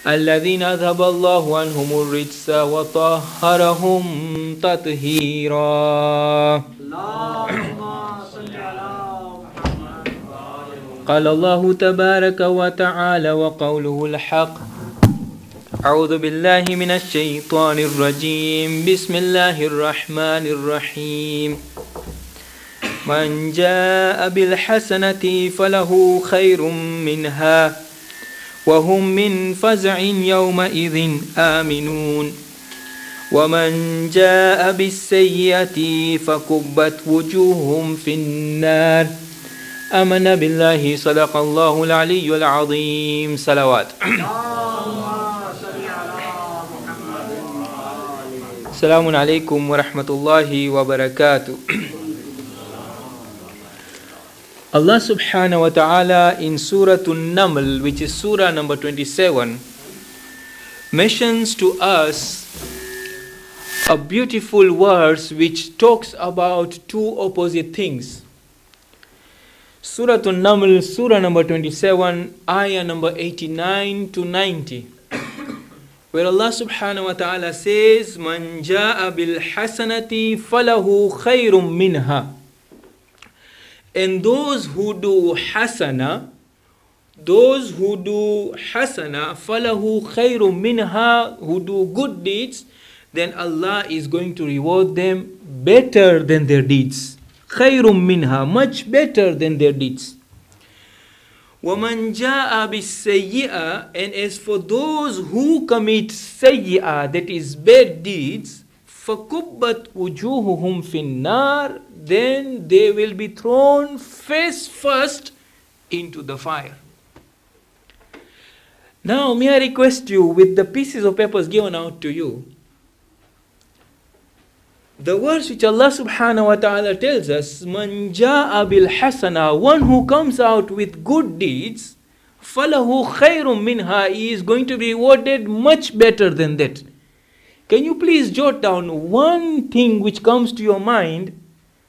الذين أذهب الله عنهم الرجس وطهرهم تطهيرا. قال الله تبارك وتعالى وقوله الحق. أعوذ بالله من الشيطان الرجيم. بسم الله الرحمن الرحيم. من جاء بالحسنة فله خير منها وهم من فزع يومئذ آمنون ومن جاء بالسيئة فكبت وجوههم في النار. آمنا بالله صدق الله العلي العظيم. صلوات. السلام عليكم ورحمة الله وبركاته. Allah subhanahu wa ta'ala in Surah An-Naml, which is Surah number 27, mentions to us a beautiful verse which talks about two opposite things. Surah An-Naml, Surah number 27, Ayah number 89 to 90, where Allah subhanahu wa ta'ala says, Man ja'a bil hasanati falahu khayrum minha. And those who do hasana, falahu khayrum minha, who do good deeds, then Allah is going to reward them better than their deeds. Khayrum minha, much better than their deeds. وَمَنْ جَاءَ بِالسَّيِّئَةِ, and as for those who commit sayyi'ah, that is bad deeds, فَكُبَّتْ وُجُوهُهُمْ فِي النَّارِ, then they will be thrown face first into the fire. Now, may I request you, with the pieces of papers given out to you, the words which Allah subhanahu wa ta'ala tells us, Man ja'a bil hasana, one who comes out with good deeds, falahu khayrum minha, he is going to be rewarded much better than that. Can you please jot down one thing which comes to your mind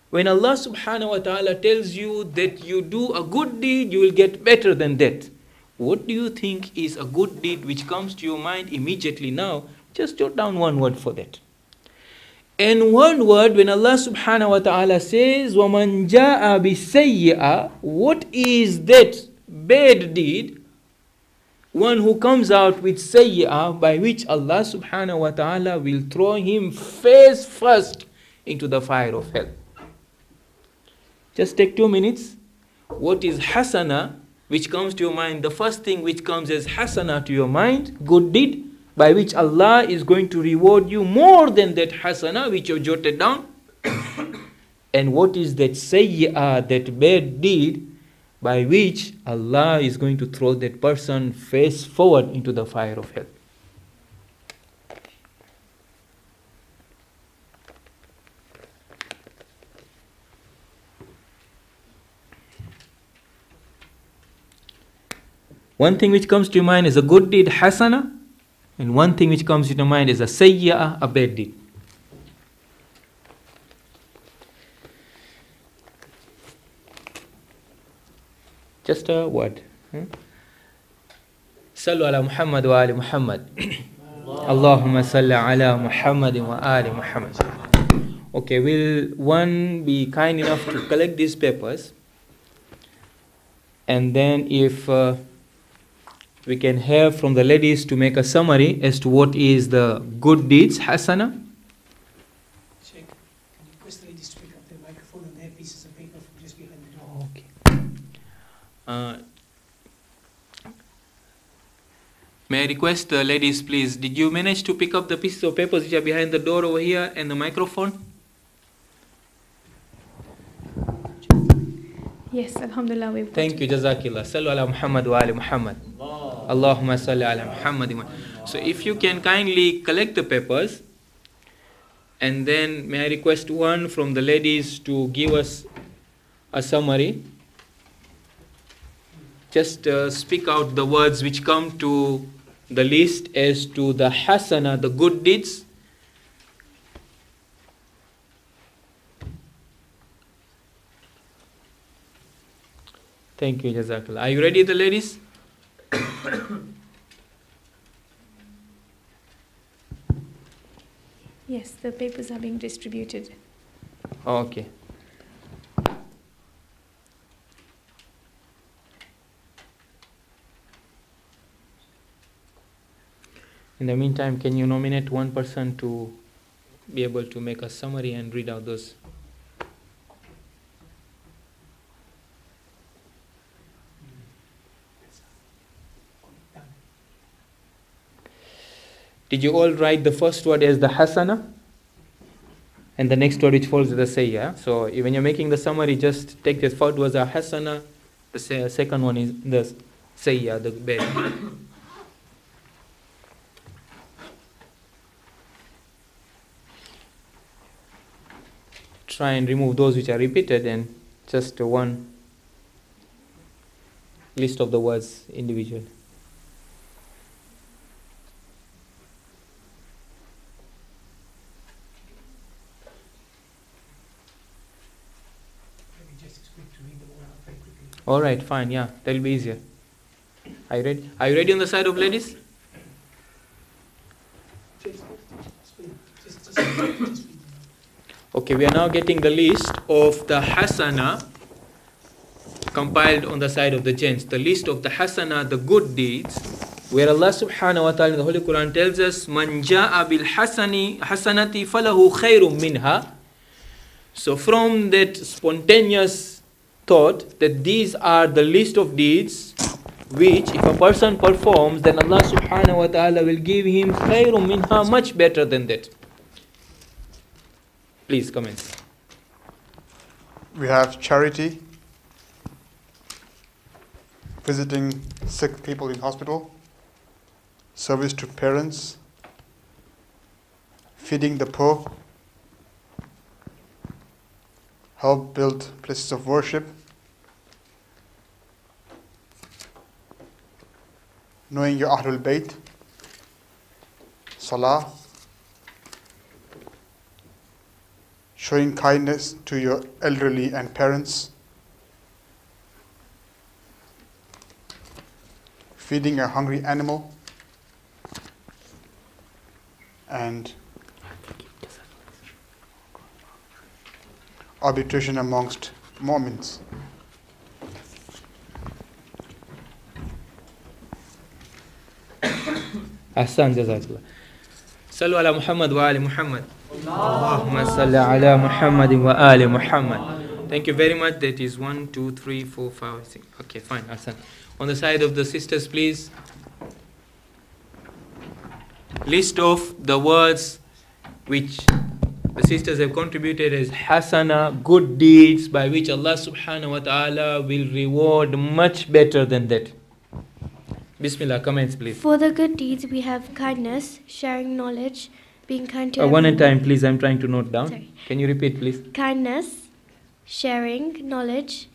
when Allah subhanahu wa ta'ala tells you that you do a good deed, you will get better than that? What do you think is a good deed which comes to your mind immediately now? Just jot down one word for that. And one word, when Allah subhanahu wa ta'ala says, وَمَنْ جَاءَ بِالسَّيِّئَةِ, what is that bad deed? One who comes out with sayyi'ah, by which Allah subhanahu wa ta'ala will throw him face first into the fire of hell. Just take 2 minutes. What is hasana, which comes to your mind? The first thing which comes as hasana to your mind, good deed, by which Allah is going to reward you more than that hasana which you jotted down. And what is that sayyi'ah, that bad deed, by which Allah is going to throw that person face forward into the fire of hell? One thing which comes to your mind is a good deed, hasana, and one thing which comes to your mind is a sayyi'ah, a bad deed. Just a word. Sallu ala Muhammad wa ali Muhammad. Allahumma salli ala Muhammad wa ali Muhammad. Okay, will one be kind enough to collect these papers? And then if we can have from the ladies to make a summary as to what is the good deeds, hasana. Sheikh, can you request the ladies to pick up their microphone and their pieces of paper from just behind the door? Okay. May I request the ladies, please, did you manage to pick up the pieces of papers which are behind the door over here and the microphone? Yes, alhamdulillah. We've Thank you, Jazakillah. Sallu ala Muhammad wa ali Muhammad. Allahumma salli ala Muhammad. So if you can kindly collect the papers, and then may I request one from the ladies to give us a summary. Just speak out the words which come to the list as to the hasana, the good deeds. Thank you, Jazakallah. Are you ready, the ladies? Yes, the papers are being distributed. Okay. In the meantime, can you nominate one person to be able to make a summary and read out those? Did you all write the first word as the hasana? And the next word which follows is the sayya. So when you're making the summary, just take the first word as hasana, the second one is the sayya, the bad. Try and remove those which are repeated and just one list of the words individually. Maybe just explain to read them all out very quickly. All right, fine, yeah, that'll be easier. Are you ready? Are you ready on the side of ladies? Just read them out. Okay, we are now getting the list of the hasana compiled on the side of the gents. The list of the hasana, the good deeds, where Allah subhanahu wa ta'ala in the Holy Quran tells us, Man ja'a bil hasanati falahu khairum minha. So from that spontaneous thought that these are the list of deeds which if a person performs, then Allah subhanahu wa ta'ala will give him khairum minha, much better than that. Please comment. We have charity, visiting sick people in hospital, service to parents, feeding the poor, help build places of worship, knowing your Ahlul Bayt, Salah, showing kindness to your elderly and parents, feeding a hungry animal, and arbitration amongst Mormons. Hassan, jazakallah. Sallu ala Muhammad wa ali Muhammad. Allahumma salli ala Muhammad wa ali Muhammad. Thank you very much. That is 1, 2, 3, 4, 5, 6. Okay, fine, Hassan. On the side of the sisters, please. List of the words which the sisters have contributed as hasana, good deeds, by which Allah subhanahu wa ta'ala will reward much better than that. Bismillah, comments please. For the good deeds, we have kindness, sharing knowledge, being kind to One at a everyone. time, please. I'm trying to note down. Sorry. Can you repeat, please? Kindness, sharing knowledge,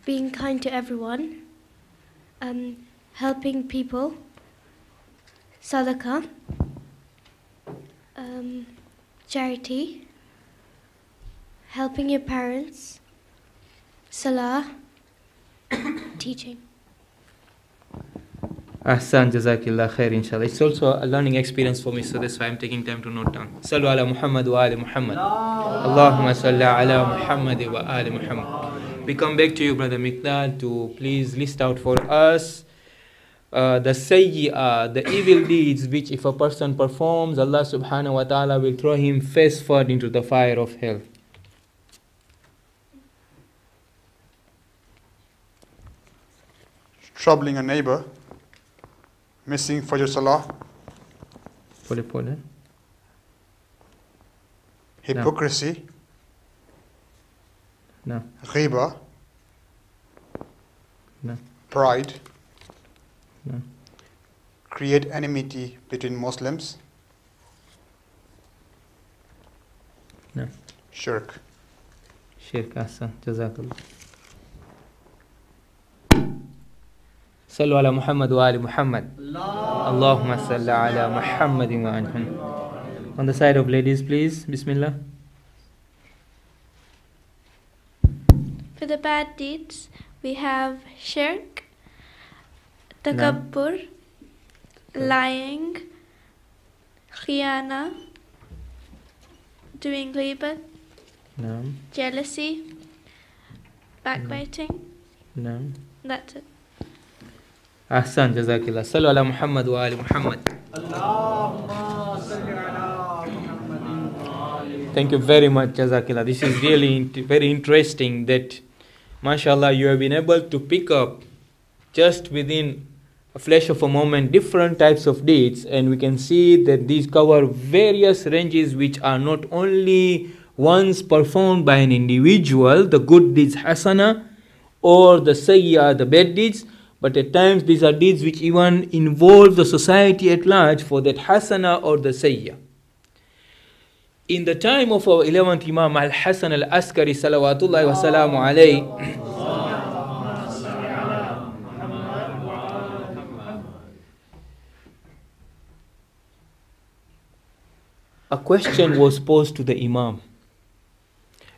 being kind to everyone, helping people, sadaqah, charity, helping your parents, salah, teaching. Ahsan, jazakillah khair, inshallah. It's also a learning experience for me, so that's why I'm taking time to note down. Sallu ala Muhammad wa ali Muhammad. Allahumma salli ala Muhammad wa ali Muhammad. We come back to you, Brother Miqdad, to please list out for us the sayyi'ah, the evil deeds which if a person performs, Allah subhanahu wa ta'ala will throw him face first into the fire of hell. Troubling a neighbor, missing Fajr Salah, Pole. hypocrisy, No. ghiba, No. pride, No. create enmity between Muslims, No. shirk. Shirk, Ahsan, jazakallah. Sallu ala Muhammad wa ali Muhammad. Allahumma salli ala Muhammad wa ali Muhammad. On the side of ladies, please. Bismillah. For the bad deeds, we have shirk, takabbur, lying, khiyana, doing ghibah, No. jealousy, backbiting. No. That's it. Hassan, Jazakillah. Sallu ala Muhammad wa ali Muhammad. Thank you very much, Jazakillah. This is really very interesting that, mashallah, you have been able to pick up just within a flash of a moment different types of deeds, and we can see that these cover various ranges which are not only ones performed by an individual, the good deeds hasana, or the sayya, the bad deeds, but at times these are deeds which even involve the society at large for that hasana or the sayya. In the time of our 11th Imam Al-Hassan Al-Askari salawatullahi wa salamu alayhi, a question was posed to the Imam.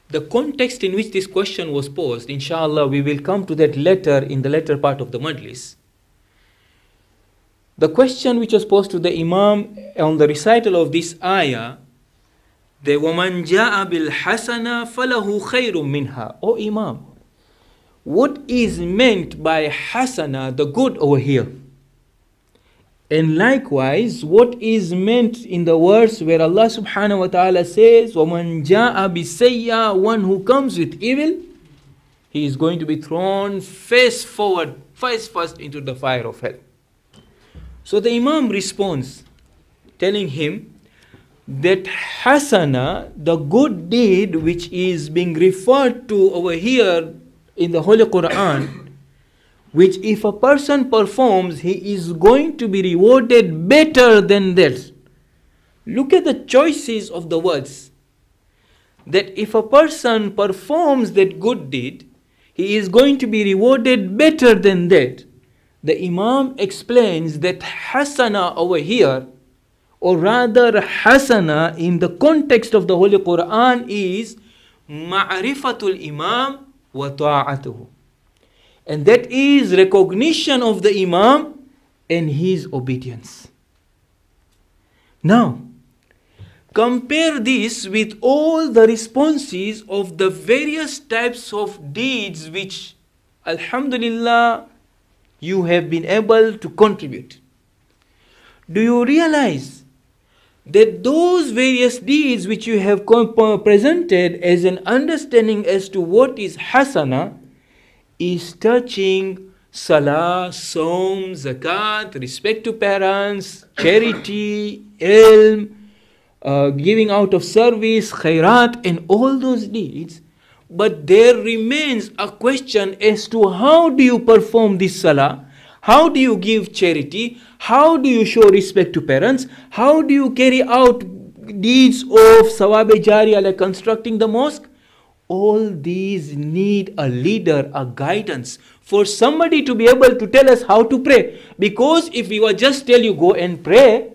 The context in which this question was posed, inshallah, we will come to that later in the later part of the majlis. The question which was posed to the Imam on the recital of this ayah, the وَمَنْ جَاءَ بِالْحَسَنَةِ فَلَهُ خَيْرٌ مِنْهَا. O Imam, what is meant by hasana, the good over here? And likewise, what is meant in the verse where Allah subhanahu wa ta'ala says, وَمَنْ جَاءَ بِسَيَّةٍ, one who comes with evil, he is going to be thrown face first into the fire of hell. So the Imam responds, telling him that hasana, the good deed which is being referred to over here in the Holy Quran, which if a person performs, he is going to be rewarded better than that. Look at the choices of the words. That if a person performs that good deed, he is going to be rewarded better than that. The Imam explains that hasana over here, or rather hasana in the context of the Holy Quran, is ma'rifatul Imam wa ta'atuhu. And that is recognition of the Imam and his obedience. Now, compare this with all the responses of the various types of deeds which, alhamdulillah, you have been able to contribute. Do you realize that those various deeds which you have presented as an understanding as to what is hasana is touching salah, saum, zakat, respect to parents, charity, ilm, giving out of service, khairat, and all those deeds. But there remains a question as to how do you perform this salah? How do you give charity? How do you show respect to parents? How do you carry out deeds of sawab-e jariyah like constructing the mosque? All these need a leader, a guidance, for somebody to be able to tell us how to pray. Because if we were just tell you go and pray,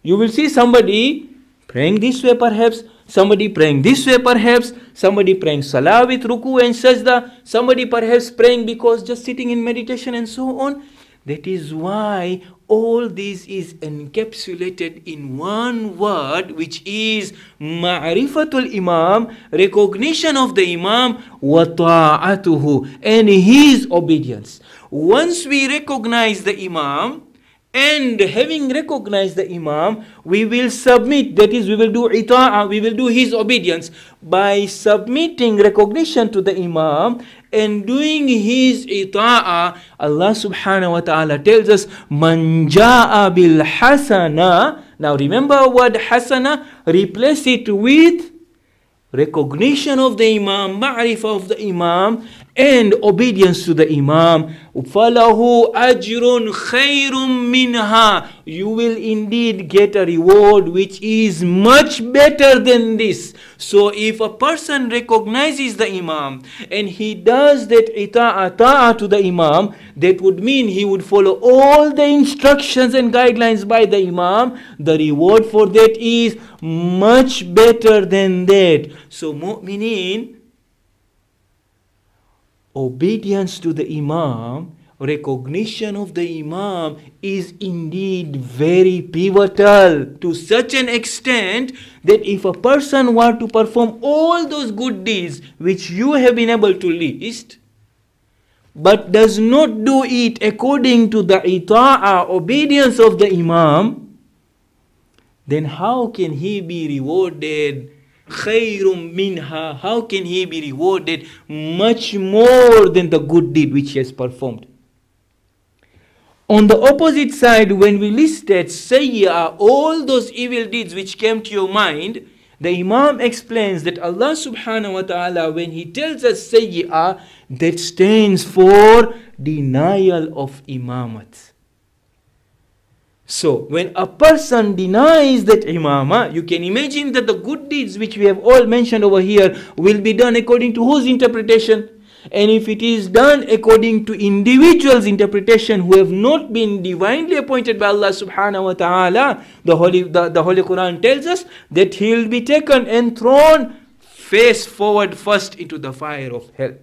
you will see somebody praying this way perhaps, somebody praying this way perhaps, somebody praying salah with ruku and sajda, somebody perhaps praying because just sitting in meditation and so on. That is why all this is encapsulated in one word, which is ma'rifatul Imam, recognition of the Imam, wa ta'atuhu, and his obedience. Once we recognize the Imam, and having recognized the Imam, we will submit, that is, we will do ita'ah, we will do his obedience. By submitting recognition to the Imam and doing his ita'ah, Allah subhanahu wa ta'ala tells us, man ja'a bil hasana. Now remember what hasana, replace it with recognition of the Imam, ma'rifah of the Imam, and obedience to the Imam. فَلَهُ أَجْرٌ خَيْرٌ مِّنْهَا. You will indeed get a reward which is much better than this. So if a person recognizes the Imam and he does that ta'ah to the Imam, that would mean he would follow all the instructions and guidelines by the Imam. The reward for that is much better than that. So mu'mineen, obedience to the Imam recognition of the Imam is indeed very pivotal, to such an extent that if a person were to perform all those good deeds which you have been able to list, but does not do it according to the ita'ah, obedience of the Imam, then how can he be rewarded khayrum minha? How can he be rewarded much more than the good deed which he has performed? On the opposite side, when we listed sayyi'ah, all those evil deeds which came to your mind, the Imam explains that Allah subhanahu wa ta'ala, when he tells us sayyi'ah, that stands for denial of imamat. So, when a person denies that imamah, you can imagine that the good deeds which we have all mentioned over here will be done according to whose interpretation? And if it is done according to individuals' interpretation who have not been divinely appointed by Allah subhanahu wa ta'ala, the Holy Quran tells us that he will be taken and thrown face forward first into the fire of hell.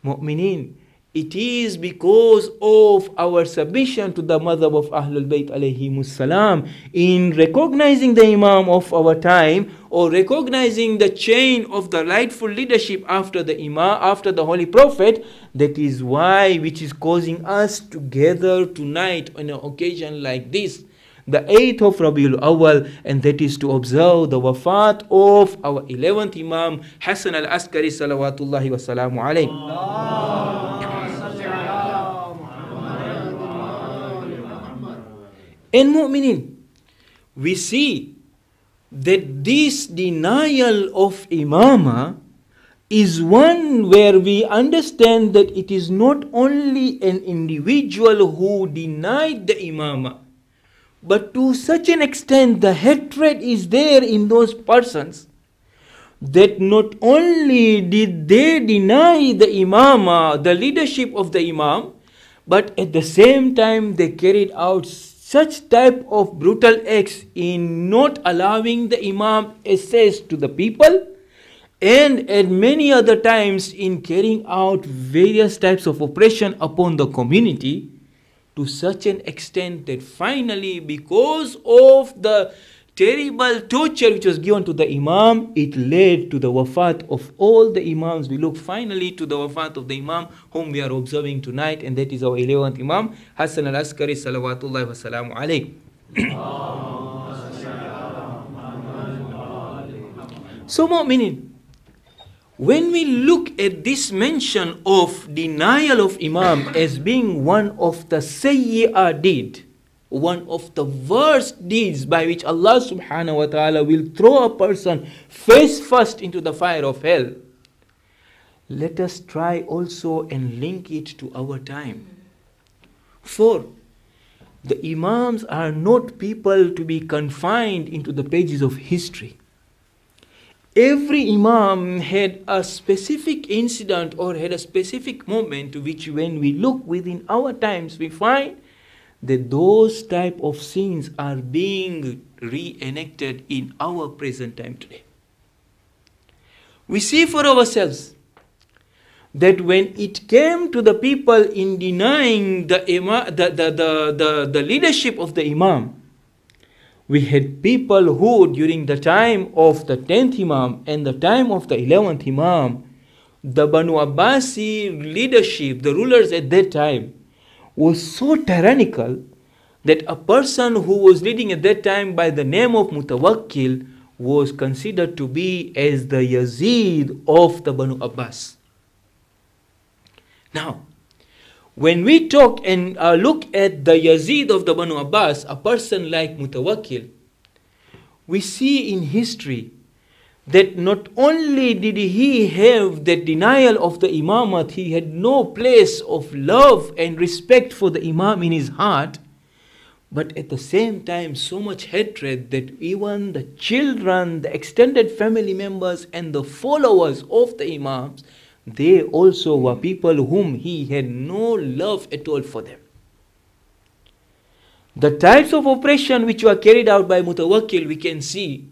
Mu'mineen, it is because of our submission to the madhab of Ahlul Bayt alayhimus salam in recognizing the Imam of our time, or recognizing the chain of the rightful leadership after the Imam, after the Holy Prophet. That is why, which is causing us to gather tonight on an occasion like this, the 8th of Rabiul Awwal, and that is to observe the wafat of our 11th Imam, Hassan al-Askari salawatullahi wa salamu alayhi. And mu'minin, we see that this denial of imamah is one where we understand that it is not only an individual who denied the imamah, but to such an extent the hatred is there in those persons that not only did they deny the imamah, the leadership of the imam, but at the same time they carried out such type of brutal acts in not allowing the imam access to the people, and at many other times in carrying out various types of oppression upon the community, to such an extent that finally, because of the terrible torture which was given to the imam, it led to the wafat of all the imams. We look finally to the wafat of the imam whom we are observing tonight, and that is our 11th imam, Hassan al-Askari salawatullahi wa salamu alayhi. So mu'minin, when we look at this mention of denial of imam as being one of the sayyi'ah deed, one of the worst deeds by which Allah subhanahu wa ta'ala will throw a person face first into the fire of hell, let us try also and link it to our time. For the imams are not people to be confined into the pages of history. Every imam had a specific incident or had a specific moment which, when we look within our times, we find that those type of scenes are being reenacted in our present time today. We see for ourselves that when it came to the people in denying the leadership of the imam, we had people who, during the time of the 10th imam and the time of the 11th imam, the Banu Abbasi leadership, the rulers at that time, was so tyrannical that a person who was leading at that time by the name of Mutawakkil was considered to be as the Yazid of the Banu Abbas. Now, when we talk and look at the Yazid of the Banu Abbas, a person like Mutawakkil, we see in history that not only did he have that denial of the imamat, he had no place of love and respect for the imam in his heart, but at the same time so much hatred that even the children, the extended family members and the followers of the imams, they also were people whom he had no love at all for them. The types of oppression which were carried out by Mutawakkil, we can see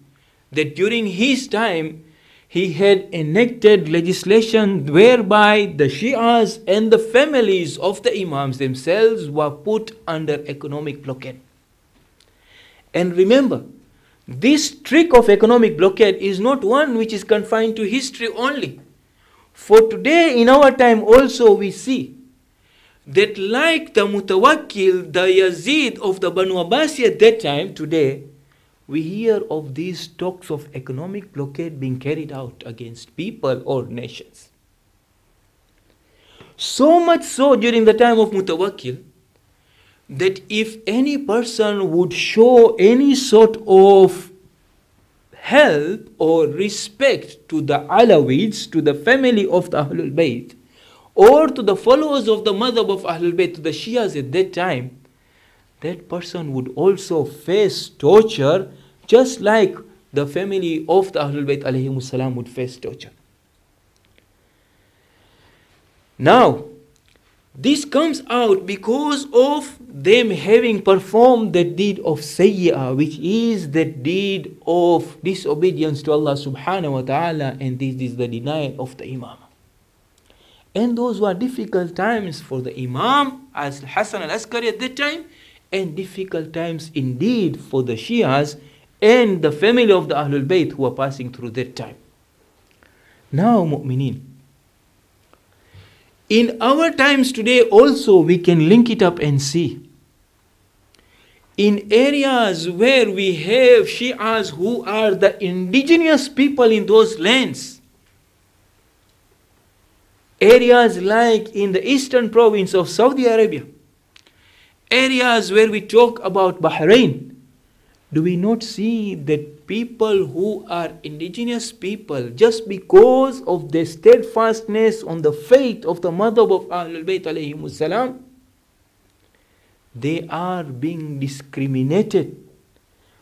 that during his time, he had enacted legislation whereby the Shias and the families of the Imams themselves were put under economic blockade. And remember, this trick of economic blockade is not one which is confined to history only. For today, in our time also, we see that like the Mutawakkil, the Yazid of the Banu Abbasi at that time, today, we hear of these talks of economic blockade being carried out against people or nations. So much so during the time of Mutawakkil, that if any person would show any sort of help or respect to the Alawites, to the family of the Ahlul Bayt, or to the followers of the madhab of Ahlul Bayt, to the Shias at that time, that person would also face torture just like the family of the Ahlul Bayt alayhimus salam would face torture. Now, this comes out because of them having performed the deed of sayyi'ah, which is the deed of disobedience to Allah subhanahu wa ta'ala, and this is the denial of the Imam. And those were difficult times for the Imam as Hassan al-Askari at that time, and difficult times indeed for the Shias and the family of the Ahlul Bayt who were passing through that time. Now, mu'mineen, in our times today also we can link it up and see. In areas where we have Shias who are the indigenous people in those lands, areas like in the eastern province of Saudi Arabia, areas where we talk about Bahrain, do we not see that people who are indigenous people, just because of their steadfastness on the faith of the madhab of Ahlul Bayt alayhimus salam, they are being discriminated?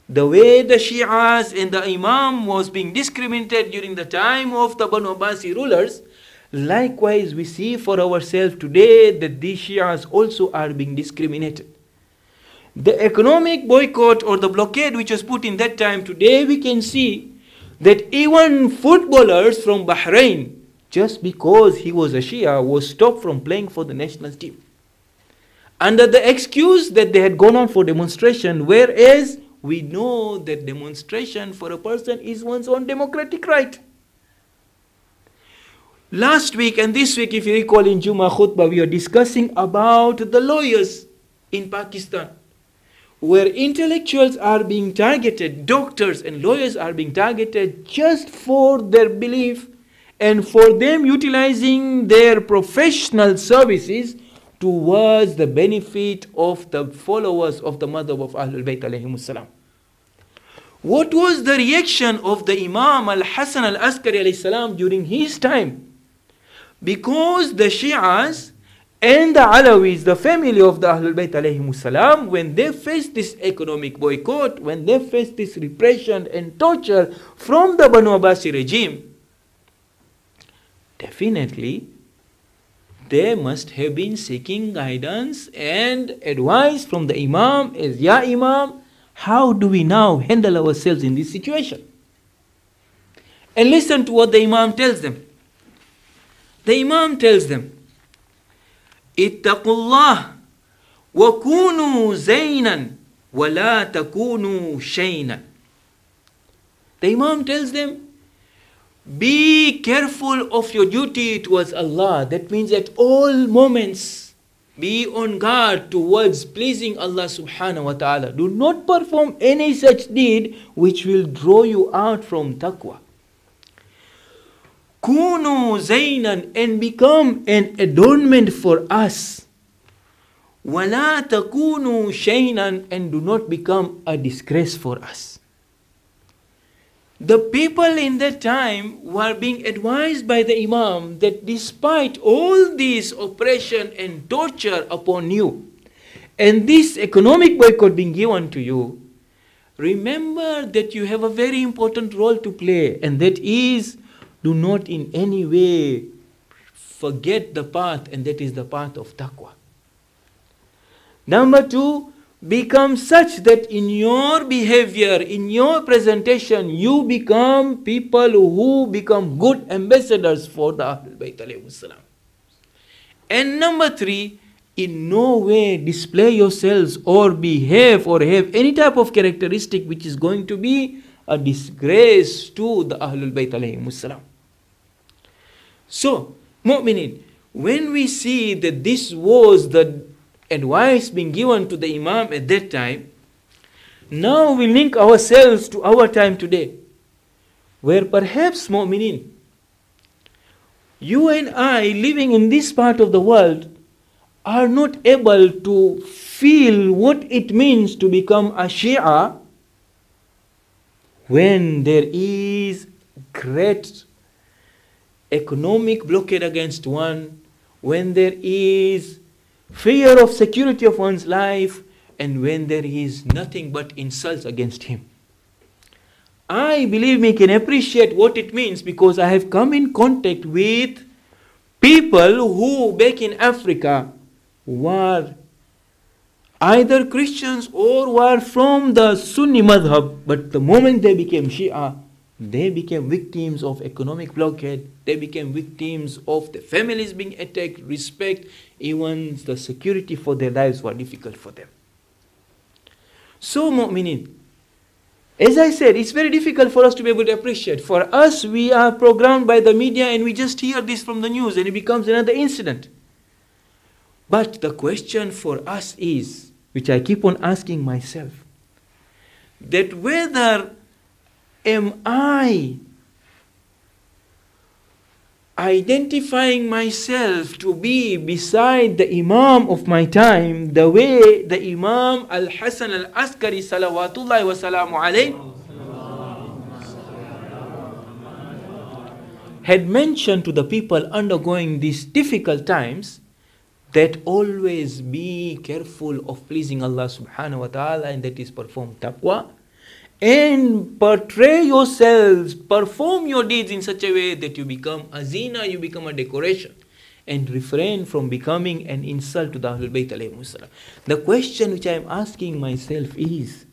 The way the Shias and the Imam was being discriminated during the time of the Banu Abbasi rulers, likewise we see for ourselves today that these Shias also are being discriminated. The economic boycott or the blockade which was put in that time, today we can see that even footballers from Bahrain, just because he was a Shia, was stopped from playing for the national team, under the excuse that they had gone on for demonstration, whereas we know that demonstration for a person is one's own democratic right. Last week and this week, if you recall in Jummah khutbah, we are discussing about the lawyers in Pakistan, where intellectuals are being targeted, doctors and lawyers are being targeted just for their belief and for them utilizing their professional services towards the benefit of the followers of the madhab of Ahlul Bayt alayhimus salam. What was the reaction of the Imam al-Hassan al-Askari alayhi salam during his time? Because the Shias and the Alawis, the family of the Ahlul Bayt alayhimus salam, when they faced this economic boycott, when they faced this repression and torture from the Banu Abbasi regime, definitely they must have been seeking guidance and advice from the Imam as, Ya Imam, how do we now handle ourselves in this situation? And listen to what the Imam tells them. The Imam tells them, اتقوا الله وكونوا زينا ولا تكونوا شينا. The Imam tells them, be careful of your duty towards Allah. That means at all moments be on guard towards pleasing Allah subhanahu wa ta'ala. Do not perform any such deed which will draw you out from taqwa. Kunu zaynan, and become an adornment for us. Wala takunu shaynan, and do not become a disgrace for us. The people in that time were being advised by the Imam that despite all this oppression and torture upon you, and this economic boycott being given to you, remember that you have a very important role to play, and that is, do not in any way forget the path, and that is the path of taqwa. Number two, become such that in your behavior, in your presentation, you become people who become good ambassadors for the Ahlul Bayt alayhi salam. And number 3, in no way display yourselves or behave or have any type of characteristic which is going to be a disgrace to the Ahlul Bayt alayhi salam. So, mu'minin, when we see that this was the advice being given to the Imam at that time, now we link ourselves to our time today, where perhaps, mu'minin, you and I living in this part of the world are not able to feel what it means to become a Shia when there is great economic blockade against one, when there is fear of security of one's life, and when there is nothing but insults against him. I, believe me, can appreciate what it means because I have come in contact with people who back in Africa were either Christians or were from the Sunni madhab, but the moment they became Shia, they became victims of economic blockade, they became victims of the families being attacked, respect, even the security for their lives were difficult for them. So, mu'minin, as I said, it's very difficult for us to be able to appreciate. For us, we are programmed by the media and we just hear this from the news and it becomes another incident. But the question for us is, which I keep on asking myself, that whether am I identifying myself to be beside the Imam of my time, the way the Imam Al-Hassan Al-Askari salawatullahi wa salamu alayhi had mentioned to the people undergoing these difficult times, that always be careful of pleasing Allah subhanahu wa ta'ala, and that is perform taqwa, and portray yourselves, perform your deeds in such a way that you become a zina, you become a decoration, and refrain from becoming an insult to the Ahlul Bayt alayhi salam. The question which I am asking myself is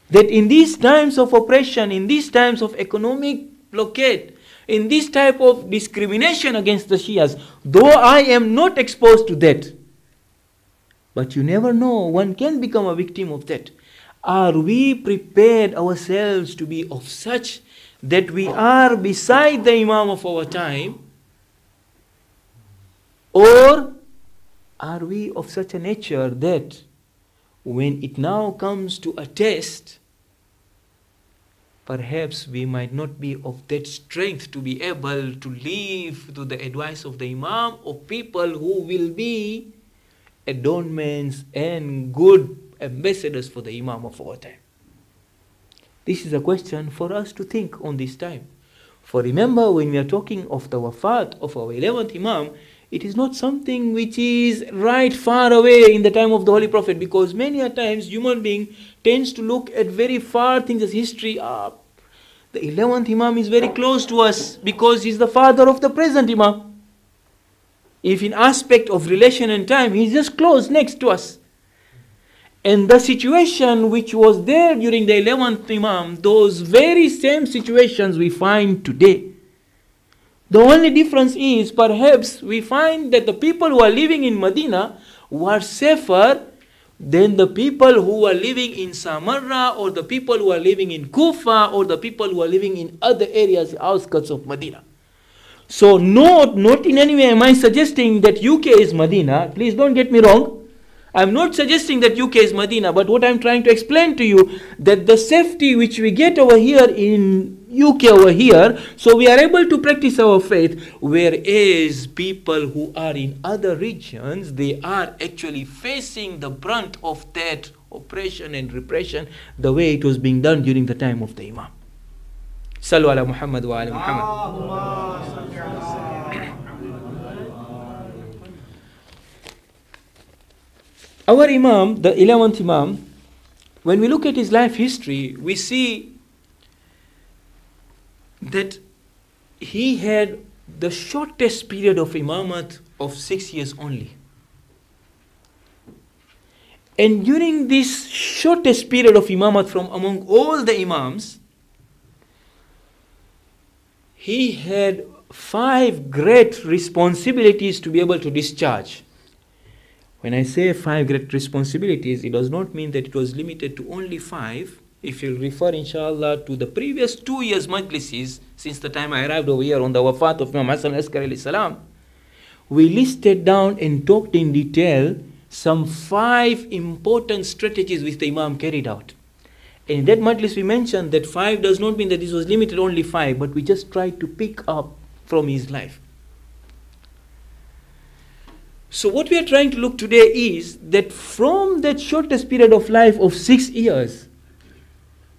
that in these times of oppression, in these times of economic blockade, in this type of discrimination against the Shias, though I am not exposed to that, but you never know, one can become a victim of that. Are we prepared ourselves to be of such that we are beside the Imam of our time? Or are we of such a nature that when it now comes to a test, perhaps we might not be of that strength to be able to live to the advice of the Imam, of people who will be adornments and good ambassadors for the Imam of our time? This is a question for us to think on this time. For remember, when we are talking of the wafat of our 11th Imam, it is not something which is right far away in the time of the Holy Prophet, because many a times human being tends to look at very far things as history. The 11th Imam is very close to us because he is the father of the present Imam. If in aspect of relation and time, he is just close next to us. And the situation which was there during the 11th Imam, those very same situations we find today. The only difference is perhaps we find that the people who are living in Medina were safer than the people who are living in Samarra, or the people who are living in Kufa, or the people who are living in other areas, outskirts of Medina. So not in any way am I suggesting that UK is Medina. Please don't get me wrong. I'm not suggesting that UK is Medina, but what I'm trying to explain to you, that the safety which we get over here in UK over here, so we are able to practice our faith, whereas people who are in other regions, they are actually facing the brunt of that oppression and repression the way it was being done during the time of the Imam. Sallu ala Muhammad wa ala Muhammad. Our Imam, the 11th Imam, when we look at his life history, we see that he had the shortest period of Imamat of 6 years only. And during this shortest period of imamat from among all the imams, he had 5 great responsibilities to be able to discharge. When I say 5 great responsibilities, it does not mean that it was limited to only 5. If you refer, inshallah, to the previous 2 years majlises, since the time I arrived over here on the wafat of Imam Hassan Askari alayhi salam, we listed down and talked in detail some 5 important strategies which the Imam carried out. And in that majlis we mentioned that 5 does not mean that this was limited only 5, but we just tried to pick up from his life. So what we are trying to look today is that from that shortest period of life of 6 years,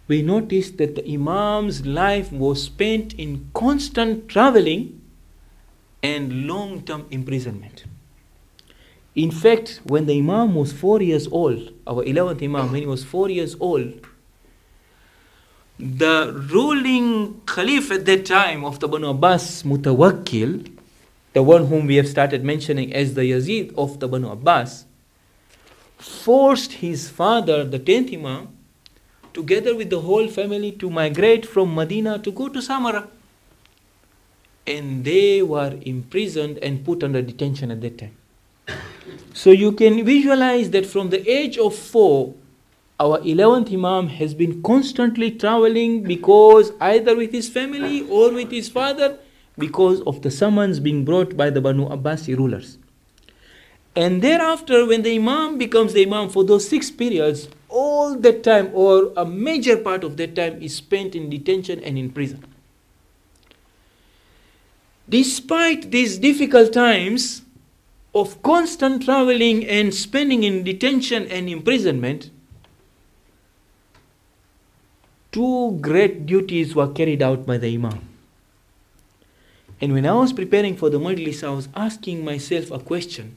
we noticed that the Imam's life was spent in constant traveling and long-term imprisonment. In fact, when the Imam was 4 years old, our 11th Imam, when he was 4 years old, the ruling Khalif at that time of the Banu Abbas, Mutawakkil, the one whom we have started mentioning as the Yazid of the Banu Abbas, forced his father, the 10th Imam, together with the whole family to migrate from Medina to go to Samara. And they were imprisoned and put under detention at that time. So you can visualize that from the age of 4, our 11th Imam has been constantly traveling, because either with his family or with his father, because of the summons being brought by the Banu Abbasi rulers. And thereafter, when the Imam becomes the Imam, for those 6 periods, all that time or a major part of that time is spent in detention and in prison. Despite these difficult times of constant traveling and spending in detention and imprisonment, 2 great duties were carried out by the Imam. And when I was preparing for the majlis, I was asking myself a question.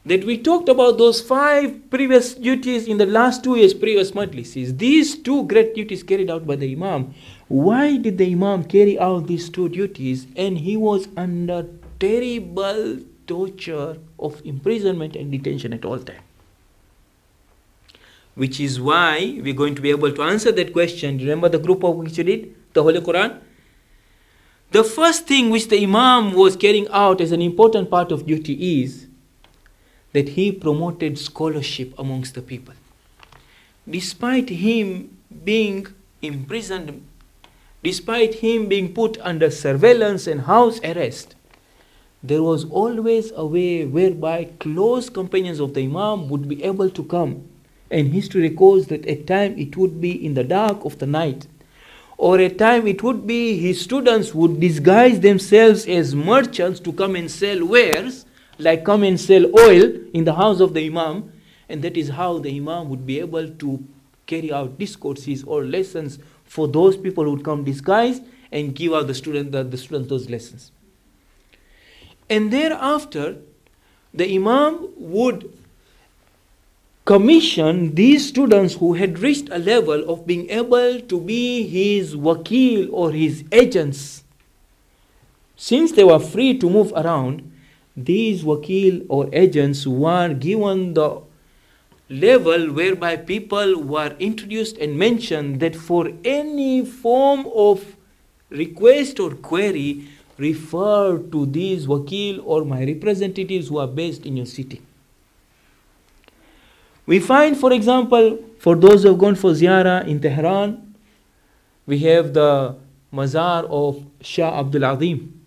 That we talked about those 5 previous duties in the last 2 years previous majlises. These 2 great duties carried out by the Imam. Why did the Imam carry out these 2 duties? And he was under terrible torture of imprisonment and detention at all times. Which is why we're going to be able to answer that question. Remember the group of which you did? The Holy Quran? The first thing which the Imam was carrying out as an important part of duty is that he promoted scholarship amongst the people. Despite him being imprisoned, despite him being put under surveillance and house arrest, there was always a way whereby close companions of the Imam would be able to come. And history records that at times it would be in the dark of the night, or at times it would be his students would disguise themselves as merchants to come and sell wares, like come and sell oil in the house of the Imam. And that is how the Imam would be able to carry out discourses or lessons for those people who would come disguised and give out the students those lessons. And thereafter, the Imam would commission these students who had reached a level of being able to be his wakil or his agents. Since they were free to move around, these wakil or agents were given the level whereby people were introduced and mentioned that for any form of request or query, refer to these wakil or my representatives who are based in your city. We find, for example, for those who have gone for ziyarah in Tehran, we have the mazar of Shah Abdul Azim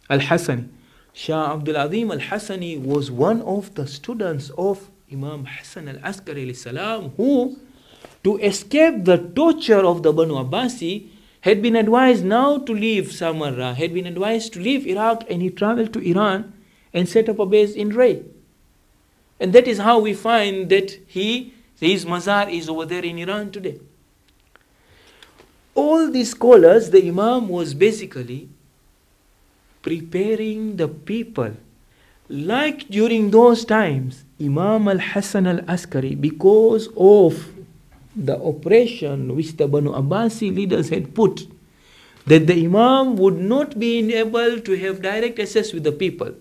al-Hassani. Shah Abdul Azim al-Hassani was one of the students of Imam Hassan al-Askari salam, who, to escape the torture of the Banu Abbasi, had been advised now to leave Samarra, had been advised to leave Iraq, and he traveled to Iran and set up a base in Ray. And that is how we find that his mazar is over there in Iran today. All these scholars, the Imam was basically preparing the people. Like during those times, Imam al-Hassan al-Askari, because of the oppression which the Banu Abbasi leaders had put, that the Imam would not be able to have direct access with the people.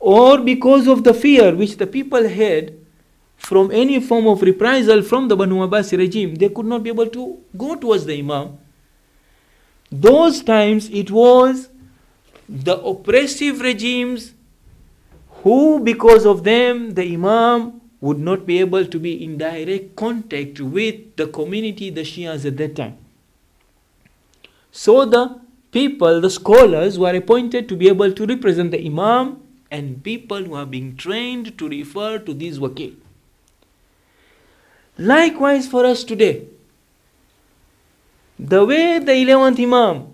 or because of the fear which the people had from any form of reprisal from the Banu Abbasi regime, they could not be able to go towards the Imam. Those times it was the oppressive regimes who, because of them, the Imam would not be able to be in direct contact with the community, the Shias at that time. So the people, the scholars, were appointed to be able to represent the Imam, and people who are being trained to refer to these wakil. Likewise for us today, the way the 11th Imam,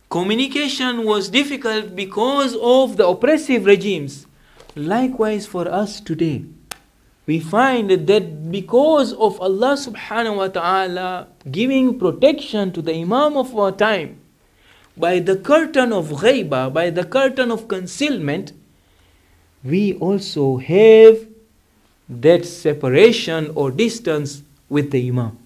communication was difficult because of the oppressive regimes. Likewise for us today, we find that because of Allah subhanahu wa ta'ala giving protection to the Imam of our time, by the curtain of ghaiba, by the curtain of concealment, we also have that separation or distance with the Imam.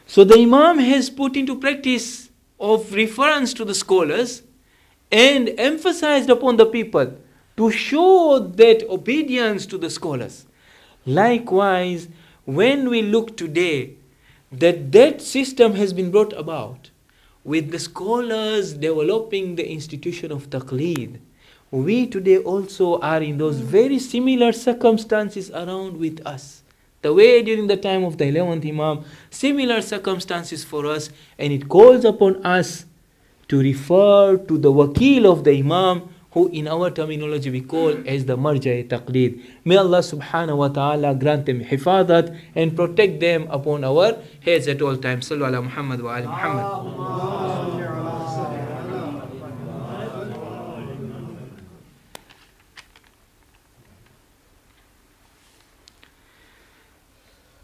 So the Imam has put into practice of reference to the scholars and emphasized upon the people to show that obedience to the scholars. Likewise, when we look today, that system has been brought about with the scholars developing the institution of taqleed. We today also are in those very similar circumstances around with us. The way during the time of the 11th Imam, similar circumstances for us, and it calls upon us to refer to the wakil of the Imam, who in our terminology we call as the marja' taqleed. May Allah subhanahu wa ta'ala grant them hifadat and protect them upon our heads at all times. Sallu ala Muhammad wa ali Muhammad.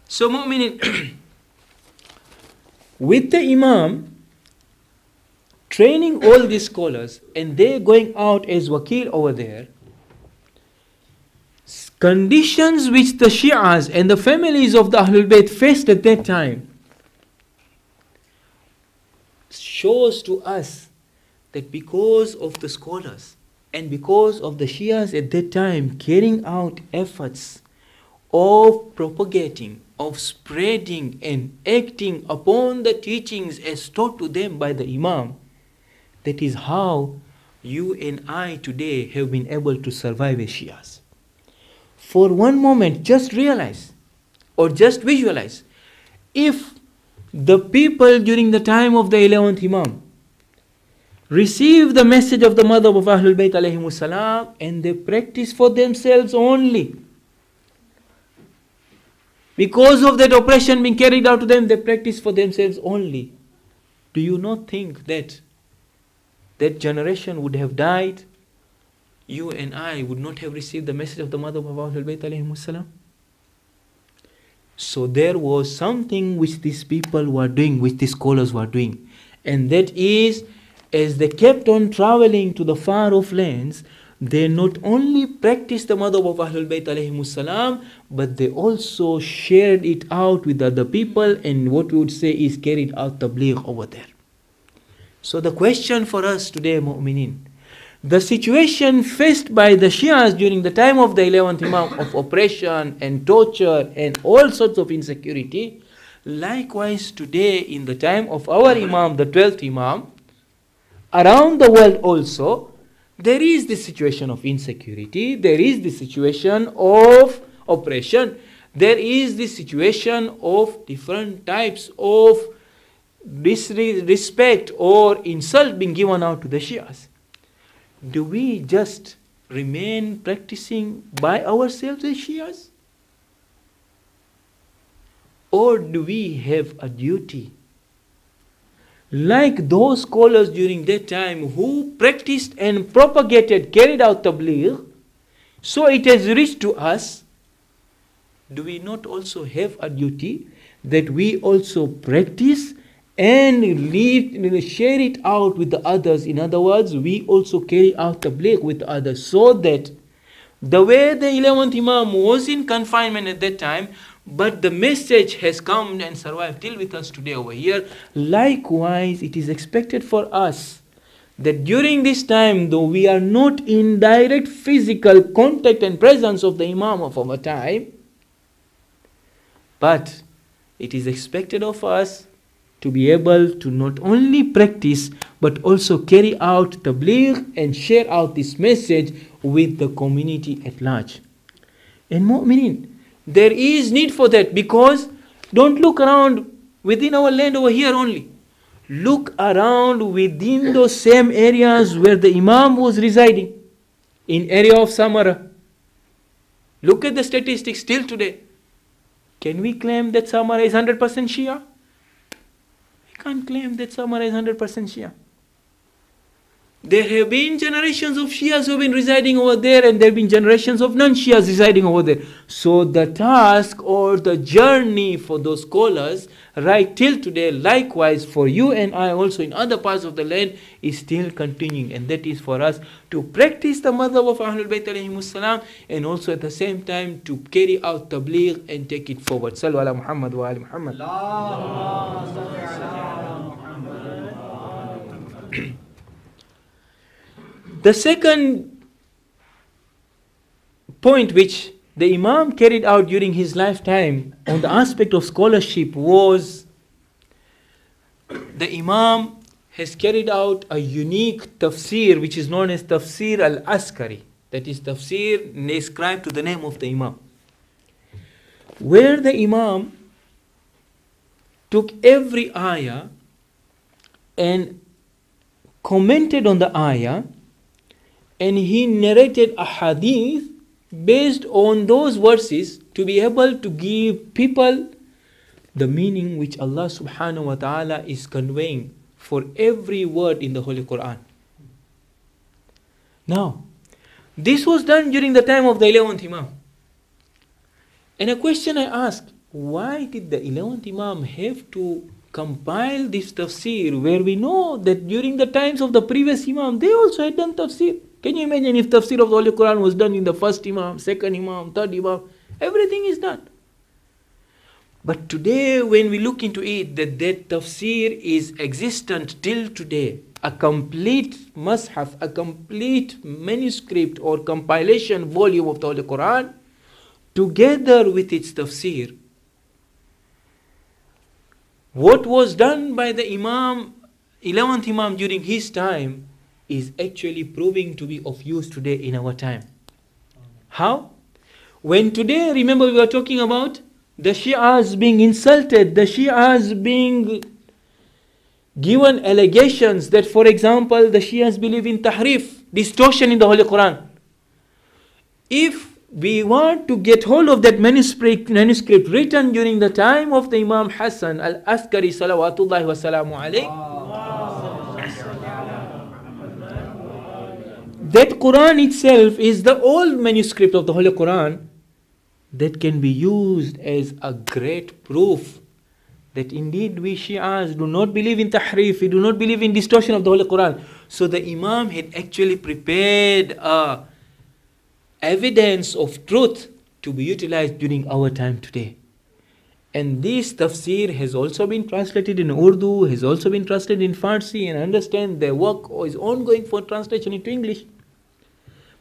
So mu'minin, with the Imam training all these scholars and they going out as wakil over there, conditions which the Shi'as and the families of the Ahlul Bayt faced at that time shows to us that because of the scholars and because of the Shi'as at that time carrying out efforts of propagating, of spreading and acting upon the teachings as taught to them by the Imam, that is how you and I today have been able to survive as Shias. For one moment, just realize or just visualize, if the people during the time of the 11th Imam receive the message of the mother of Ahlul Bayt alayhimus salam and they practice for themselves only, because of that oppression being carried out to them, they practice for themselves only. Do you not think that that generation would have died? You and I would not have received the message of the mother of Ahlul Bayt alayhimus salam. So there was something which these people were doing, which these scholars were doing. And that is, as they kept on traveling to the far off lands, they not only practiced the madhab of Ahlul Bayt alayhimus salam, but they also shared it out with other people, and what we would say is carried out tabligh over there. So the question for us today, mu'minin, the situation faced by the Shias during the time of the 11th Imam of oppression and torture and all sorts of insecurity, likewise today in the time of our Imam, the 12th Imam, around the world also, there is this situation of insecurity, there is this situation of oppression, there is this situation of different types of disrespect or insult being given out to the Shias. Do we just remain practicing by ourselves as Shias? Or do we have a duty, like those scholars during that time who practiced and propagated, carried out tabligh, so it has reached to us? Do we not also have a duty that we also practice and share it out with the others? In other words, we also carry out tabligh with others, so that the way the 11th Imam was in confinement at that time, but the message has come and survived till with us today over here. Likewise, it is expected for us that during this time, though we are not in direct physical contact and presence of the Imam of our time, but it is expected of us to be able to not only practice but also carry out tabligh and share out this message with the community at large. And mu'minin, there is need for that, because don't look around within our land over here only. Look around within those same areas where the Imam was residing, in area of Samara. Look at the statistics till today. Can we claim that Samara is 100% Shia? We can't claim that Samara is 100% Shia. There have been generations of Shias who have been residing over there, and there have been generations of non-Shias residing over there. So the task or the journey for those scholars right till today, likewise for you and I also in other parts of the land, is still continuing. And that is for us to practice the madhab of Ahlul Bayt alayhimus salam, and also at the same time to carry out tabligh and take it forward. Sallu ala Muhammad wa ali Muhammad. The second point which the Imam carried out during his lifetime on the aspect of scholarship was the Imam has carried out a unique tafsir which is known as Tafsir al-Askari. That is tafsir ascribed to the name of the Imam, where the Imam took every ayah and commented on the ayah, and he narrated a hadith based on those verses to be able to give people the meaning which Allah subhanahu wa ta'ala is conveying for every word in the Holy Quran. Now, this was done during the time of the 11th Imam. And a question I ask, why did the 11th Imam have to compile this tafsir where we know that during the times of the previous Imam, they also had done tafsir? Can you imagine if tafsir of the Holy Quran was done in the first Imam, second Imam, third Imam? Everything is done. But today when we look into it, that tafsir is existent till today, a complete mushaf, a complete manuscript or compilation volume of the Holy Quran, together with its tafsir. What was done by the Imam, 11th Imam during his time, is actually proving to be of use today in our time. How? When today, remember we were talking about the Shi'as being insulted, the Shi'as being given allegations that, for example, the Shi'as believe in tahrif, distortion in the Holy Quran. If we want to get hold of that manuscript written during the time of the Imam Hassan al-Askari salawatullahi wa salamu alayhi, that Quran itself is the old manuscript of the Holy Quran that can be used as a great proof that indeed we Shi'as do not believe in tahrif, we do not believe in distortion of the Holy Quran. So the Imam had actually prepared evidence of truth to be utilized during our time today. And this tafsir has also been translated in Urdu, has also been translated in Farsi, and understand their work is ongoing for translation into English.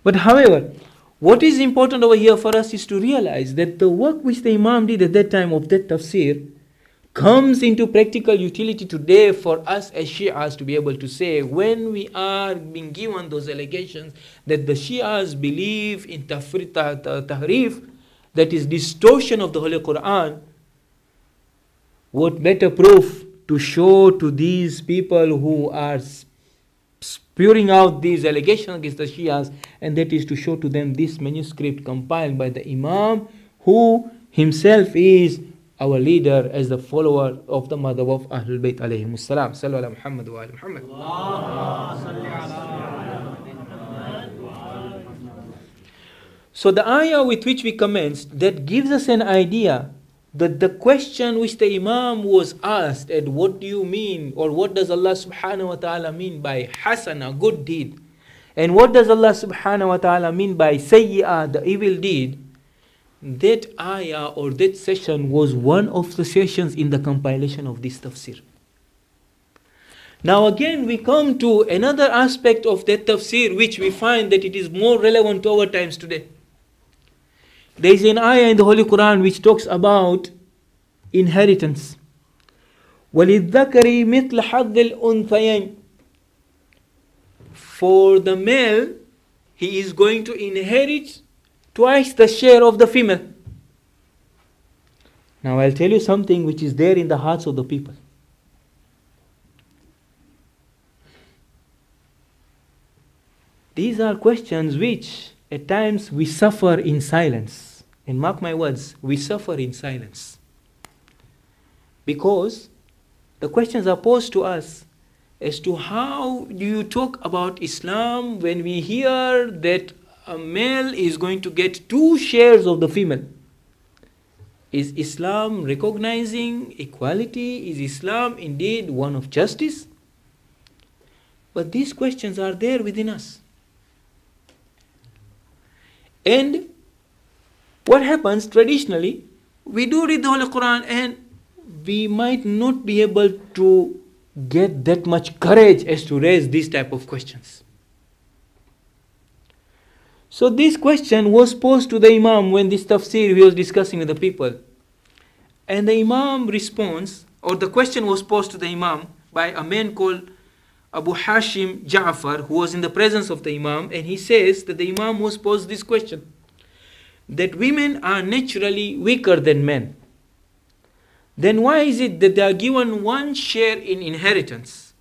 But however, what is important over here for us is to realize that the work which the Imam did at that time of that tafsir comes into practical utility today for us as Shi'as to be able to say, when we are being given those allegations that the Shi'as believe in tahrif, that is distortion of the Holy Quran, what better proof to show to these people who are spewing out these allegations against the Shias, and that is to show to them this manuscript compiled by the Imam, who himself is our leader as the follower of the madhab of Ahlul Bayt alayhimus salam. Sallu ala Muhammad wa ali Muhammad. So the ayah with which we commenced, that gives us an idea that the question which the Imam was asked, and what do you mean, or what does Allah subhanahu wa ta'ala mean by hasana, good deed, and what does Allah subhanahu wa ta'ala mean by sayyi'ah, the evil deed, that ayah or that session was one of the sessions in the compilation of this tafsir. Now again we come to another aspect of that tafsir which we find that it is more relevant to our times today. There is an ayah in the Holy Quran which talks about inheritance. وَلِلذَّكَرِ مِثْلَ حَظِّ الْأُنْثَيَيْنِ. For the male, he is going to inherit twice the share of the female. Now I'll tell you something which is there in the hearts of the people. These are questions which at times we suffer in silence. And mark my words, we suffer in silence. Because the questions are posed to us as to how do you talk about Islam when we hear that a male is going to get 2 shares of the female. Is Islam recognizing equality? Is Islam indeed one of justice? But these questions are there within us. And what happens traditionally, we do read the Holy Quran and we might not be able to get that much courage as to raise these type of questions. So this question was posed to the Imam when this tafsir he was discussing with the people. And the Imam responds, or the question was posed to the Imam by a man called Abu Hashim Ja'far, who was in the presence of the Imam, and he says that the Imam was posed this question, that women are naturally weaker than men. Then why is it that they are given 1 share in inheritance,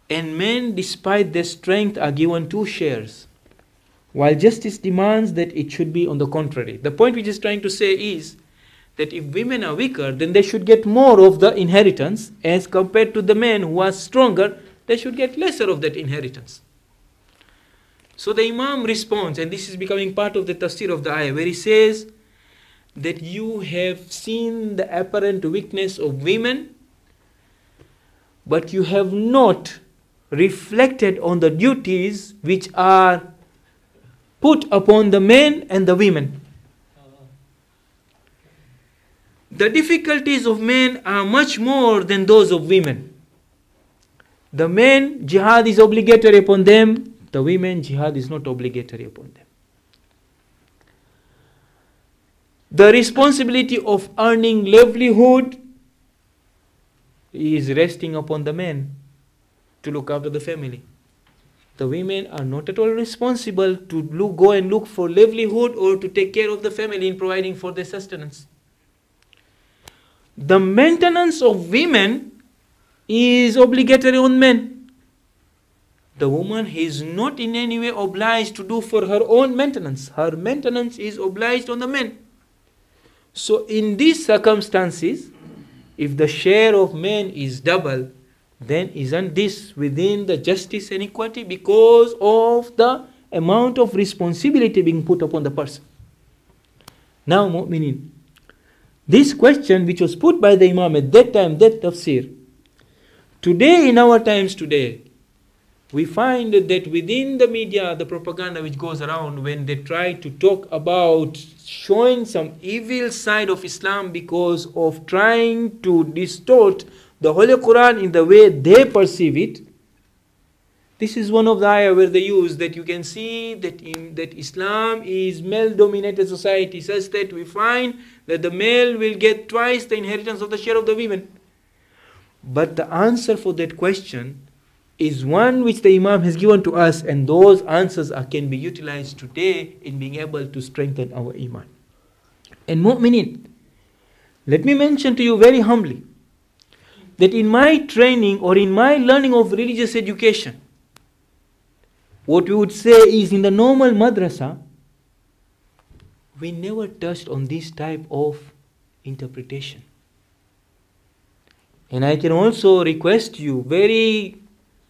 and men, despite their strength, are given 2 shares, while justice demands that it should be on the contrary? The point which is trying to say is that if women are weaker, then they should get more of the inheritance, as compared to the men who are stronger, they should get lesser of that inheritance. So the Imam responds, and this is becoming part of the tafsir of the ayah, where he says that you have seen the apparent weakness of women, but you have not reflected on the duties which are put upon the men and the women. The difficulties of men are much more than those of women. The men, jihad is obligatory upon them. The women, jihad is not obligatory upon them. The responsibility of earning livelihood is resting upon the men to look after the family. The women are not at all responsible to go and look for livelihood or to take care of the family in providing for their sustenance. The maintenance of women is obligatory on men. The woman is not in any way obliged to do for her own maintenance. Her maintenance is obliged on the men. So in these circumstances, if the share of men is double, then isn't this within the justice and equality because of the amount of responsibility being put upon the person? Now, mu'minin, this question which was put by the Imam at that time, that tafsir, today, in our times today, we find that within the media, the propaganda which goes around when they try to talk about showing some evil side of Islam because of trying to distort the Holy Quran in the way they perceive it, this is one of the ayah where they use that you can see that Islam is male-dominated society such that we find that the male will get twice the inheritance of the share of the women. But the answer for that question is one which the Imam has given to us, and those answers can be utilized today in being able to strengthen our iman. And mu'minin, let me mention to you very humbly that in my training or in my learning of religious education, what we would say is in the normal madrasa, we never touched on this type of interpretation. And I can also request you very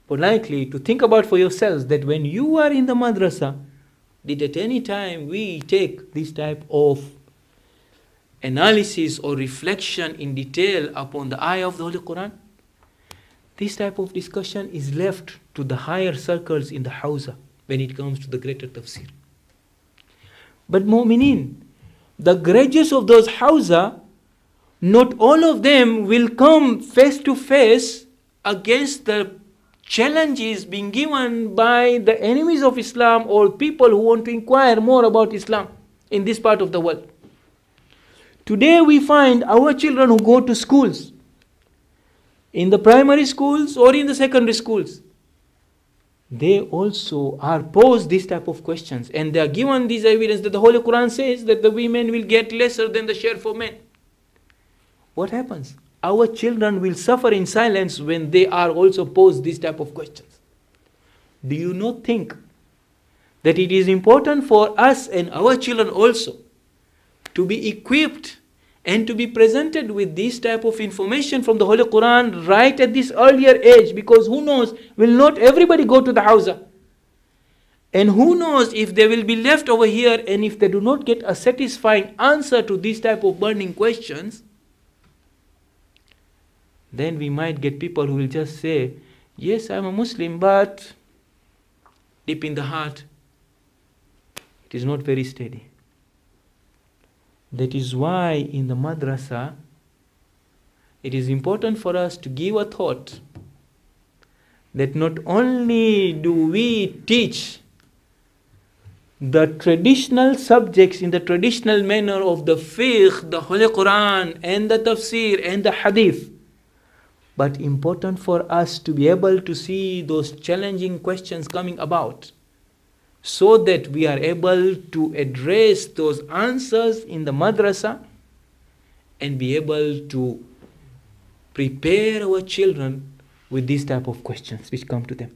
politely to think about for yourselves that when you are in the madrasa, did at any time we take this type of analysis or reflection in detail upon the ayah of the Holy Quran? This type of discussion is left to the higher circles in the Hawza when it comes to the greater tafsir. But mu'minin, the graduates of those Hawza, not all of them will come face to face against the challenges being given by the enemies of Islam or people who want to inquire more about Islam in this part of the world. Today we find our children who go to schools, in the primary schools or in the secondary schools, they also are posed this type of questions, and they are given this evidence that the Holy Quran says that the women will get lesser than the share for men. What happens? Our children will suffer in silence when they are also posed this type of questions. Do you not think that it is important for us and our children also to be equipped and to be presented with this type of information from the Holy Quran right at this earlier age? Because who knows, will not everybody go to the Hawza? And who knows if they will be left over here, and if they do not get a satisfying answer to this type of burning questions, then we might get people who will just say, yes, I'm a Muslim, but deep in the heart, it is not very steady. That is why in the madrasa, it is important for us to give a thought that not only do we teach the traditional subjects in the traditional manner of the fiqh, the Holy Quran and the tafsir and the hadith, but important for us to be able to see those challenging questions coming about, so that we are able to address those answers in the madrasa and be able to prepare our children with these type of questions which come to them.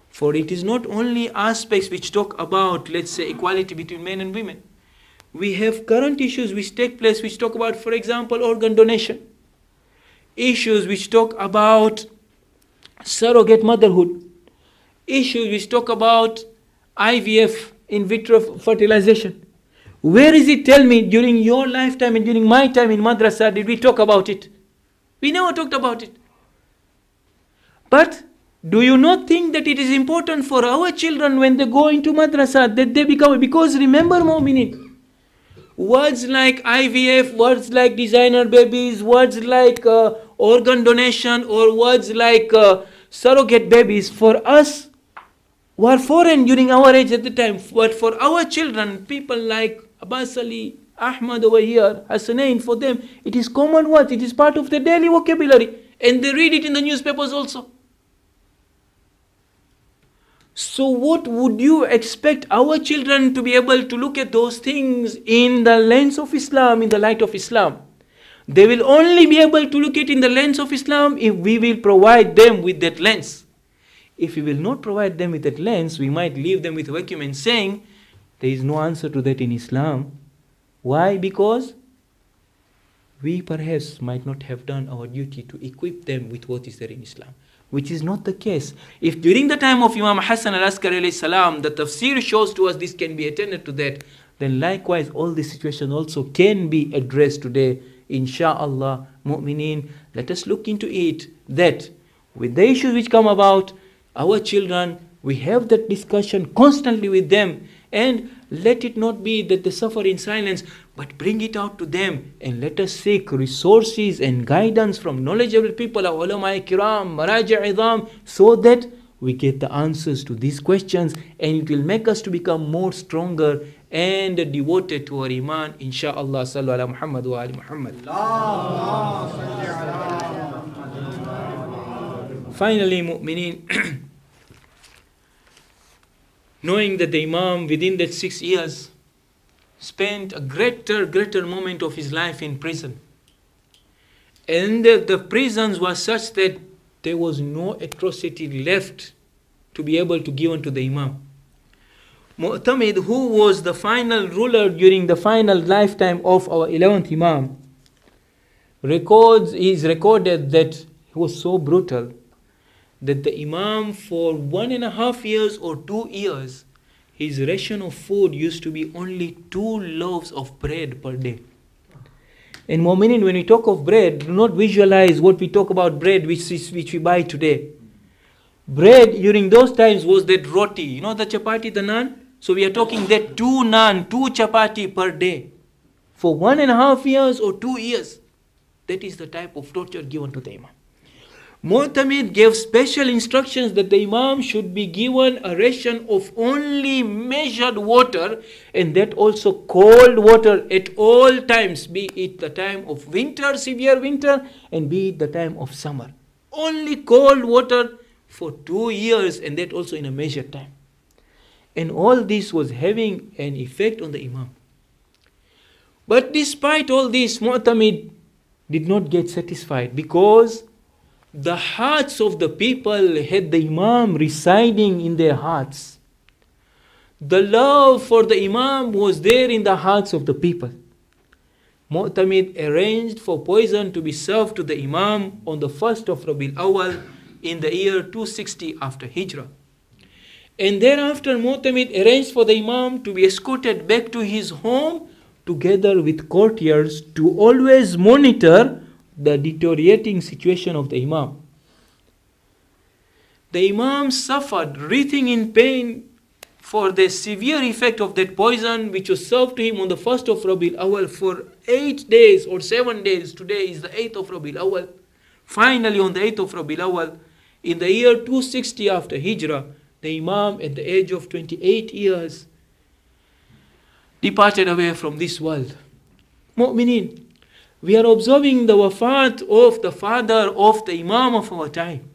For it is not only aspects which talk about, let's say, equality between men and women. We have current issues which take place which talk about, for example, organ donation. Issues which talk about surrogate motherhood. Issues which talk about IVF, in vitro fertilization. Where is it, tell me, during your lifetime and during my time in madrasa, did we talk about it? We never talked about it. But do you not think that it is important for our children when they go into madrasa that they become, because remember, mu'minin, words like IVF, words like designer babies, words like organ donation, or words like surrogate babies, for us were foreign during our age at the time. But for our children, people like Abbas Ali, Ahmad over here, Hassan, for them, it is common words, it is part of their daily vocabulary, and they read it in the newspapers also. So what would you expect our children to be able to look at those things in the lens of Islam, in the light of Islam? They will only be able to look at it in the lens of Islam if we will provide them with that lens. If we will not provide them with that lens, we might leave them with a vacuum and saying, there is no answer to that in Islam. Why? Because we perhaps might not have done our duty to equip them with what is there in Islam, which is not the case. If during the time of Imam Hassan al-Askari alayhi salam, the tafsir shows to us this can be attended to that, then likewise all this situation also can be addressed today. Insha'Allah, mu'mineen, let us look into it, that with the issues which come about, our children, we have that discussion constantly with them, and let it not be that they suffer in silence, but bring it out to them, and let us seek resources and guidance from knowledgeable people, our ulama kiram, maraji' idham, so that we get the answers to these questions, and it will make us to become more stronger and devoted to our iman. Insha'Allah, sallu ala Muhammad wa ali Muhammad. Finally, mu'mineen, knowing that the Imam within that 6 years spent a greater moment of his life in prison. And the prisons were such that there was no atrocity left to be able to give unto the Imam. Mu'tamid, who was the final ruler during the final lifetime of our 11th Imam, is recorded that he was so brutal that the Imam for 1.5 years or 2 years, his ration of food used to be only 2 loaves of bread per day. And mu'minin, when we talk of bread, do not visualize what we talk about bread which we buy today. Bread during those times was that roti, you know, the chapati, the naan. So we are talking that 2 naan, 2 chapati per day for 1.5 years or 2 years. That is the type of torture given to the Imam. Mu'tamid gave special instructions that the Imam should be given a ration of only measured water, and that also cold water at all times, be it the time of winter, severe winter, and be it the time of summer. Only cold water for 2 years, and that also in a measured time. And all this was having an effect on the Imam. But despite all this, Mu'tamid did not get satisfied, because the hearts of the people had the Imam residing in their hearts. The love for the Imam was there in the hearts of the people. Mu'tamid arranged for poison to be served to the Imam on the 1st of Rabi Awwal in the year 260 after Hijrah. And thereafter Mu'tamid arranged for the Imam to be escorted back to his home together with courtiers to always monitor the deteriorating situation of the Imam. The Imam suffered, writhing in pain for the severe effect of that poison which was served to him on the 1st of Rabi Awwal for 8 days or 7 days. Today is the 8th of Rabi Awwal. Finally on the 8th of Rabi Awwal, in the year 260 after Hijrah, the Imam at the age of 28 years departed away from this world. Mu'mineen, we are observing the wafat of the father of the Imam of our time.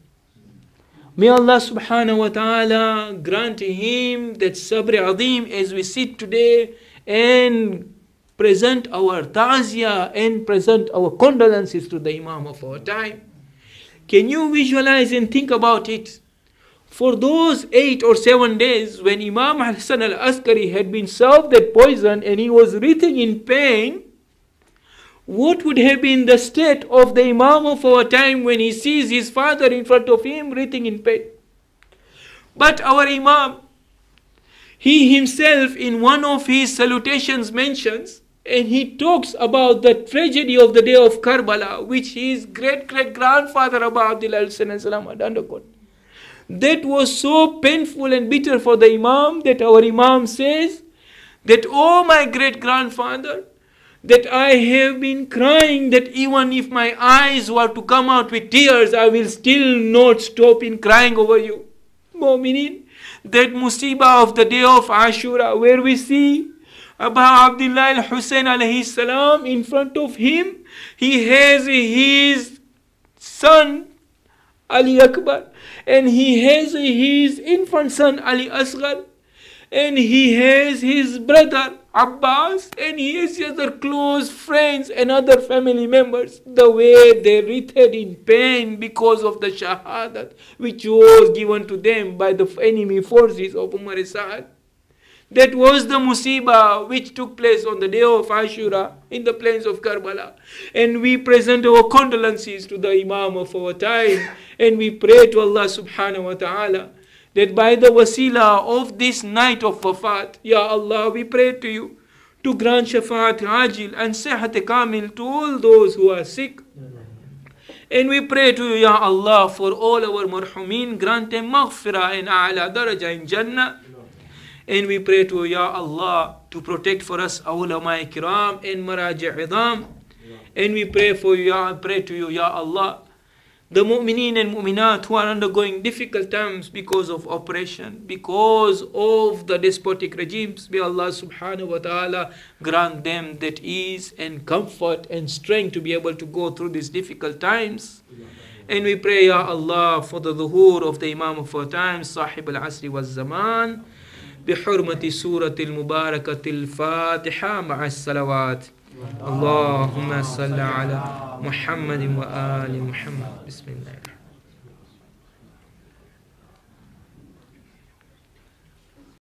May Allah subhanahu wa ta'ala grant him that sabr azim as we sit today and present our ta'ziyah and present our condolences to the Imam of our time. Can you visualize and think about it? For those 8 or 7 days when Imam Hassan al-Askari had been served that poison and he was writhing in pain, what would have been the state of the Imam of our time when he sees his father in front of him writhing in pain? But our Imam, he himself in one of his salutations mentions, and he talks about the tragedy of the day of Karbala, which his great-great-grandfather Abu Abdullah al-Salam had undergone. That was so painful and bitter for the Imam that our Imam says that, oh my great-grandfather, that I have been crying that even if my eyes were to come out with tears, I will still not stop in crying over you. Mu'mineen, that musibah of the day of Ashura, where we see Abu Abdullah al-Hussein alayhi salam in front of him, he has his son Ali Akbar, and he has his infant son Ali Asghar, and he has his brother Abbas, and he has other close friends and other family members. The way they writhed in pain because of the Shahadat which was given to them by the enemy forces of Umar Sa'ad. That was the musibah which took place on the day of Ashura in the plains of Karbala. And we present our condolences to the Imam of our time, and we pray to Allah subhanahu wa ta'ala that by the wasila of this night of wafat, Ya Allah, we pray to you to grant shafaat ajil and sihat kamil to all those who are sick. And we pray to you, Ya Allah, for all our marhumin, grant them maghfirah and a'la daraja in Jannah. And we pray to you, Ya Allah, to protect for us ulama kiram and maraji' idam. And we pray to you, Ya Allah, the mu'mineen and mu'minat who are undergoing difficult times because of oppression, because of the despotic regimes. May Allah subhanahu wa ta'ala grant them that ease and comfort and strength to be able to go through these difficult times. And we pray, Ya Allah, for the dhuhur of the Imam of our time, Sahib al-Asri wal-Zaman, بحرمة سورة المباركة الفاتحة مع الصلوات. اللهم صل على محمد وآل محمد. بسم الله.